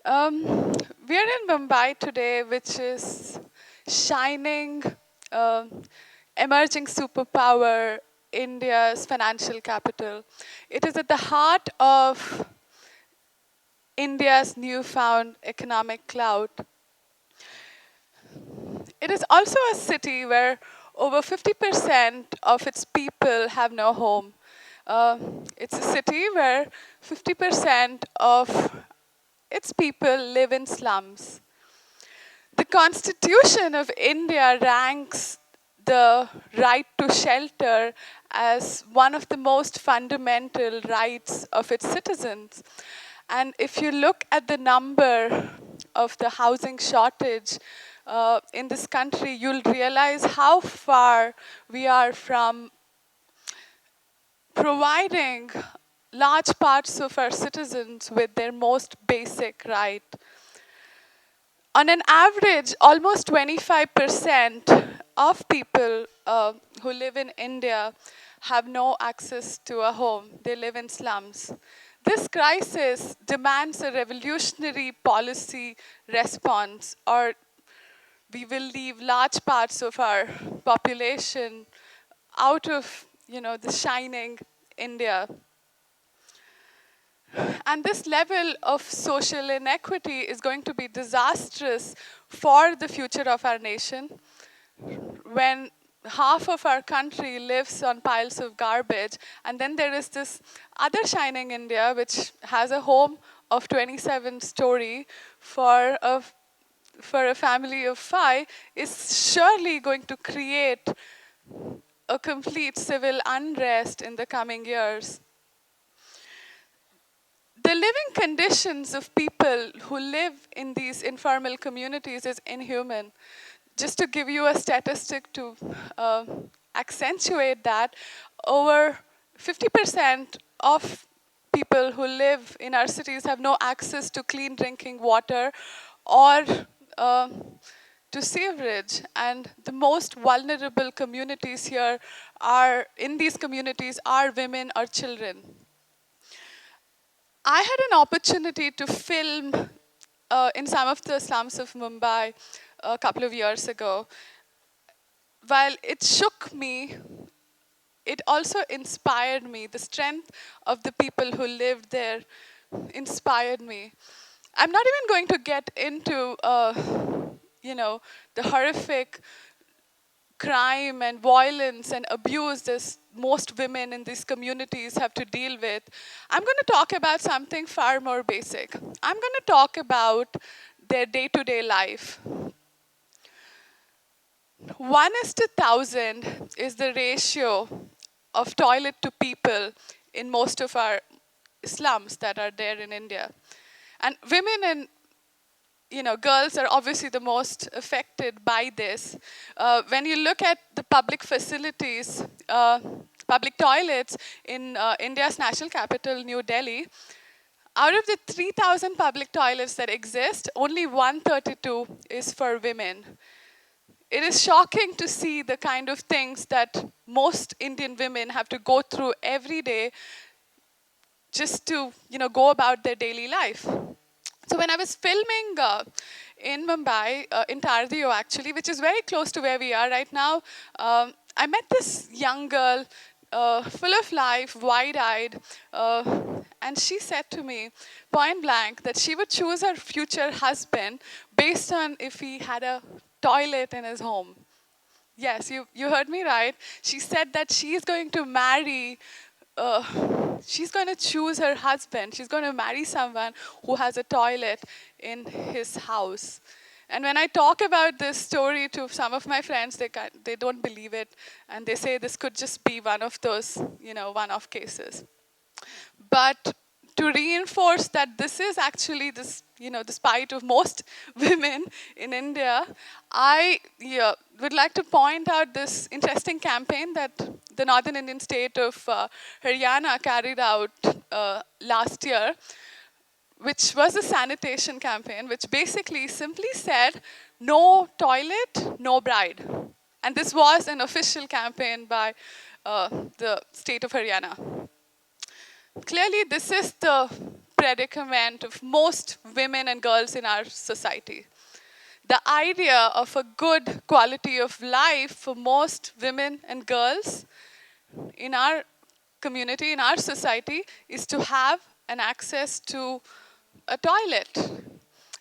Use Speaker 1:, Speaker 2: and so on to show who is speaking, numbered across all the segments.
Speaker 1: We are in Mumbai today, which is shining, uh, emerging superpower, India's financial capital. It is at the heart of India's newfound economic clout. It is also a city where over 50% of its people have no home. Uh, it's a city where 50% of its people live in slums. The Constitution of India ranks the right to shelter as one of the most fundamental rights of its citizens. And if you look at the number of the housing shortage in this country, you'll realize how far we are from providing large parts of our citizens with their most basic right. On an average, almost 25% of people who live in India have no access to a home. They live in slums. This crisis demands a revolutionary policy response, or we will leave large parts of our population out of, the shining India. And this level of social inequity is going to be disastrous for the future of our nation when half of our country lives on piles of garbage. And then there is this other shining India, which has a home of 27-story for a family of 5, is surely going to create a complete civil unrest in the coming years. The living conditions of people who live in these informal communities is inhuman. Just to give you a statistic to accentuate that, over 50% of people who live in our cities have no access to clean drinking water or uh, to sewerage. And the most vulnerable communities here in these communities are women or children. I had an opportunity to film in some of the slums of Mumbai a couple of years ago. While it shook me, it also inspired me. The strength of the people who lived there inspired me. I'm not even going to get into, the horrific crime and violence and abuse that most women in these communities have to deal with. I'm going to talk about something far more basic. I'm going to talk about their day-to-day life. 1:1,000 is the ratio of toilet to people in most of our slums that are there in India. And women and girls are obviously the most affected by this. When you look at the public facilities, public toilets in India's national capital, New Delhi, out of the 3,000 public toilets that exist, only 132 is for women. It is shocking to see the kind of things that most Indian women have to go through every day just to go about their daily life. So when I was filming in Mumbai, in Tardeo actually, which is very close to where we are right now, I met this young girl, full of life, wide-eyed, and she said to me, point blank, that she would choose her future husband based on if he had a toilet in his home. Yes, you heard me right. She said that she's going to marry, she's going to choose her husband. She's going to marry someone who has a toilet in his house. And when I talk about this story to some of my friends, they don't believe it. And they say this could just be one of those, one-off cases. But to reinforce that this is actually this, the spite of most women in India, I would like to point out this interesting campaign that the northern Indian state of Haryana carried out last year, which was a sanitation campaign, which basically simply said, no toilet, no bride. And this was an official campaign by the state of Haryana. Clearly, this is the predicament of most women and girls in our society. The idea of a good quality of life for most women and girls in our community, in our society, is to have an access to a toilet.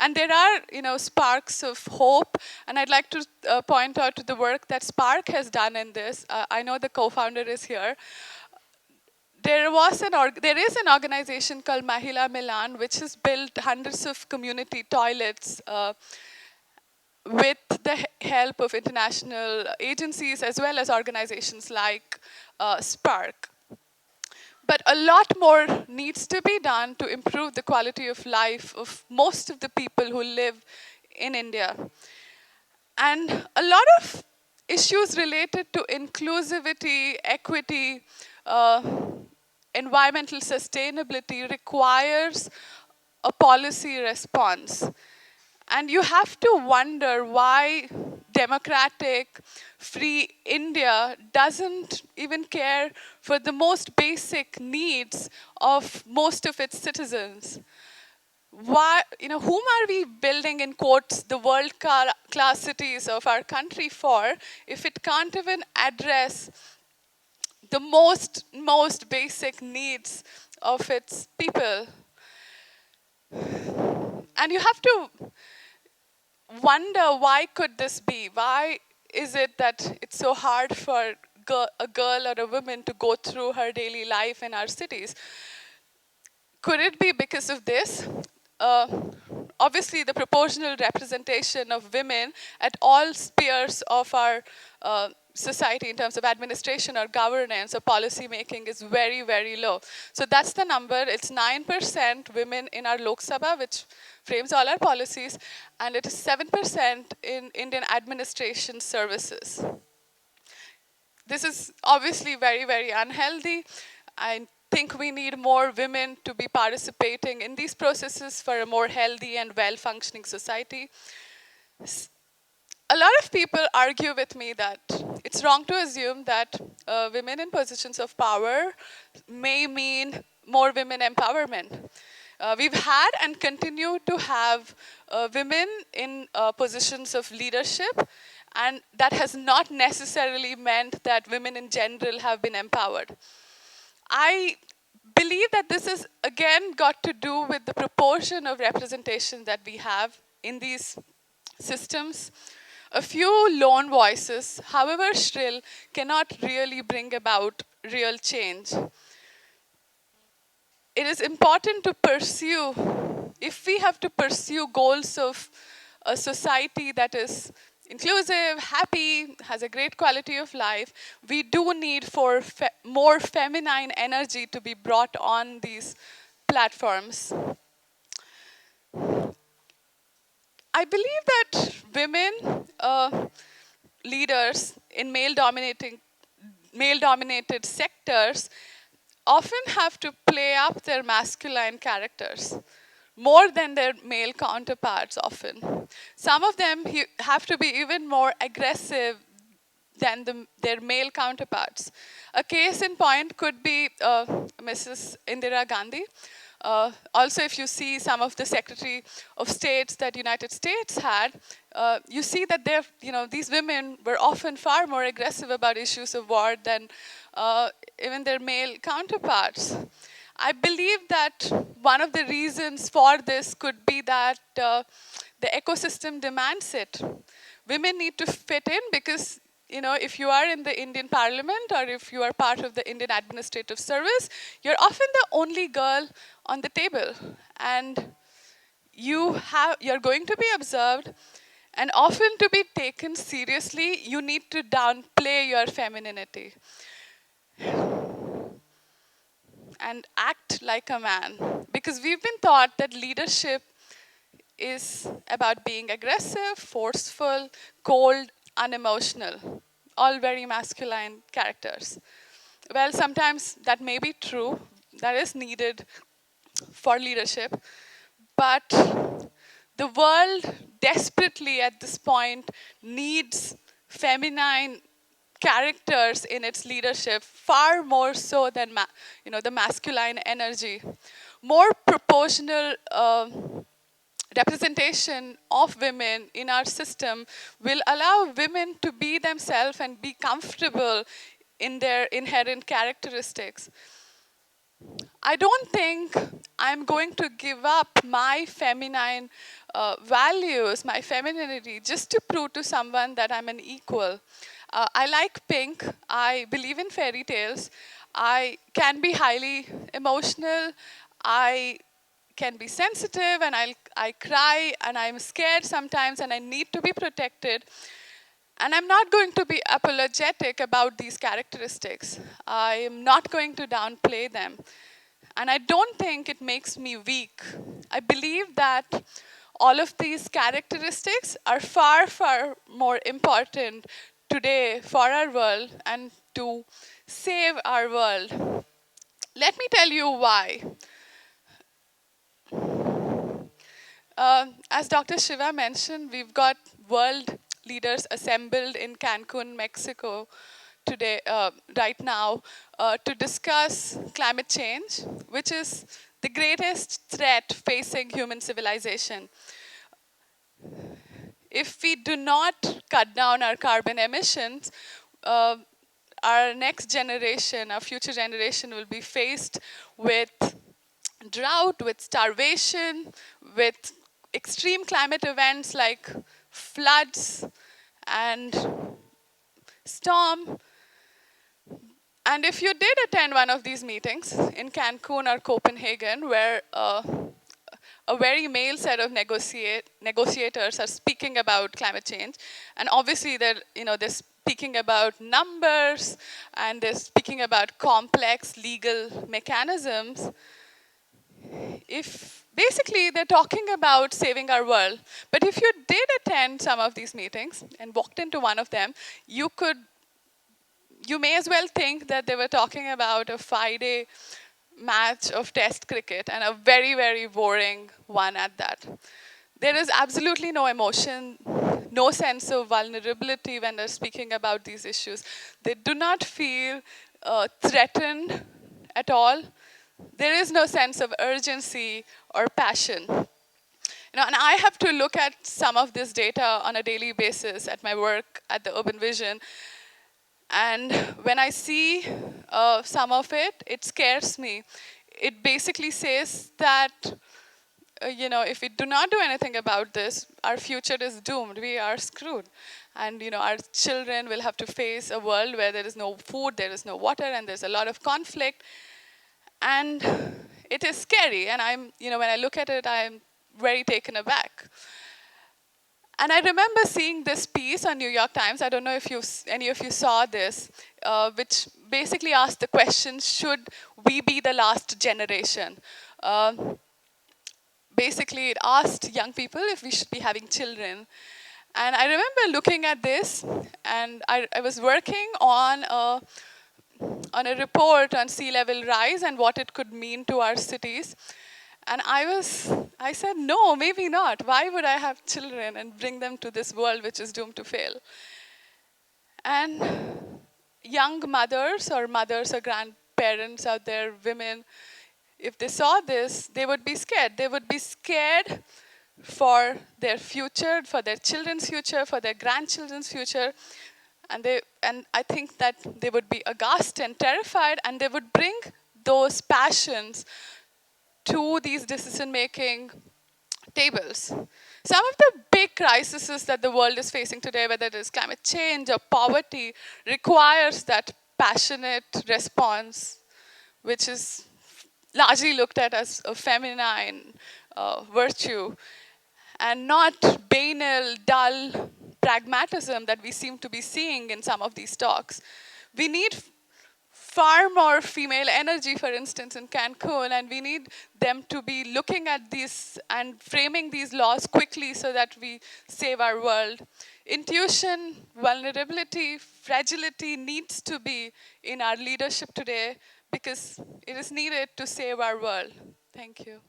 Speaker 1: And there are, sparks of hope. And I'd like to point out to the work that Spark has done in this. I know the co-founder is here. There is an organization called Mahila Milan, which has built hundreds of community toilets with the help of international agencies as well as organizations like Spark. But a lot more needs to be done to improve the quality of life of most of the people who live in India. And a lot of issues related to inclusivity, equity, uh, environmental sustainability requires a policy response. And you have to wonder why democratic, free India doesn't even care for the most basic needs of most of its citizens. Why, whom are we building, in quotes, the world class cities of our country for if it can't even address the most basic needs of its people? And you have to wonder, why could this be? Why is it that it's so hard for a girl or a woman to go through her daily life in our cities? Could it be because of this? Uh, Obviously, the proportional representation of women at all spheres of our society in terms of administration or governance or policy making is very, very low. So that's the number. It's 9% women in our Lok Sabha, which frames all our policies, and it is 7% in Indian administration services. This is obviously very, very unhealthy. I think we need more women to be participating in these processes for a more healthy and well-functioning society. A lot of people argue with me that it's wrong to assume that women in positions of power may mean more women empowerment. We've had and continue to have women in positions of leadership, and that has not necessarily meant that women in general have been empowered. I believe that this is again got to do with the proportion of representation that we have in these systems. A few lone voices, however shrill, cannot really bring about real change. It is important to pursue, if we have to pursue goals of a society that is inclusive, happy, has a great quality of life, we do need for more feminine energy to be brought on these platforms. I believe that women leaders in male-dominated sectors often have to play up their masculine characters more than their male counterparts often. Some of them have to be even more aggressive than their male counterparts. A case in point could be Mrs. Indira Gandhi. Also, if you see some of the Secretary of States that United States had, you see that these women were often far more aggressive about issues of war than even their male counterparts. I believe that one of the reasons for this could be that the ecosystem demands it. Women need to fit in because if you are in the Indian parliament or if you are part of the Indian administrative service, you're often the only girl on the table. And you're going to be observed, and often to be taken seriously, you need to downplay your femininity and act like a man. Because we've been taught that leadership is about being aggressive, forceful, cold, unemotional. All very masculine characters. Well, sometimes that may be true. That is needed for leadership. But the world desperately at this point needs feminine characters in its leadership far more so than the masculine energy. more proportional representation of women in our system will allow women to be themselves and be comfortable in their inherent characteristics. I don't think I'm going to give up my feminine values, my femininity, just to prove to someone that I'm an equal. I like pink. I believe in fairy tales. I can be highly emotional. I can be sensitive, and I cry, and I'm scared sometimes, and I need to be protected. And I'm not going to be apologetic about these characteristics. I am not going to downplay them. And I don't think it makes me weak. I believe that all of these characteristics are far, far more important today for our world and to save our world. Let me tell you why. As Dr. Shiva mentioned, we've got world leaders assembled in Cancun, Mexico, today, right now, to discuss climate change, which is the greatest threat facing human civilization. If we do not cut down our carbon emissions, uh, our next generation, our future generation, will be faced with drought, with starvation, with extreme climate events like floods and storm. And if you did attend one of these meetings in Cancun or Copenhagen, where a very male set of negotiators are speaking about climate change, and obviously they're speaking about numbers and they're speaking about complex legal mechanisms. If basically they're talking about saving our world, but if you did attend some of these meetings and walked into one of them, you may as well think that they were talking about a 5-day match of test cricket, and a very, very boring one at that. There is absolutely no emotion, no sense of vulnerability when they're speaking about these issues. They do not feel threatened at all. There is no sense of urgency or passion. And I have to look at some of this data on a daily basis at my work at the Urban Vision. And when I see some of it, it scares me. It basically says that, if we do not do anything about this, our future is doomed. We are screwed. And, our children will have to face a world where there is no food, there is no water, and there's a lot of conflict. And it is scary. And when I look at it, I'm very taken aback. And I remember seeing this piece on New York Times. I don't know if any of you saw this, which basically asked the question, should we be the last generation? Basically, it asked young people if we should be having children. And I remember looking at this, and I was working on a report on sea level rise and what it could mean to our cities. And I said, no, maybe not. Why would I have children and bring them to this world which is doomed to fail? And young mothers or grandparents out there, women, if they saw this, they would be scared. They would be scared for their future, for their children's future, for their grandchildren's future. And I think that they would be aghast and terrified, and they would bring those passions to these decision-making tables. Some of the big crises that the world is facing today, whether it is climate change or poverty, requires that passionate response, which is largely looked at as a feminine virtue, and not banal, dull pragmatism that we seem to be seeing in some of these talks. We need far more female energy, for instance, in Cancun, and we need them to be looking at these and framing these laws quickly so that we save our world. Intuition, vulnerability, fragility needs to be in our leadership today because it is needed to save our world. Thank you.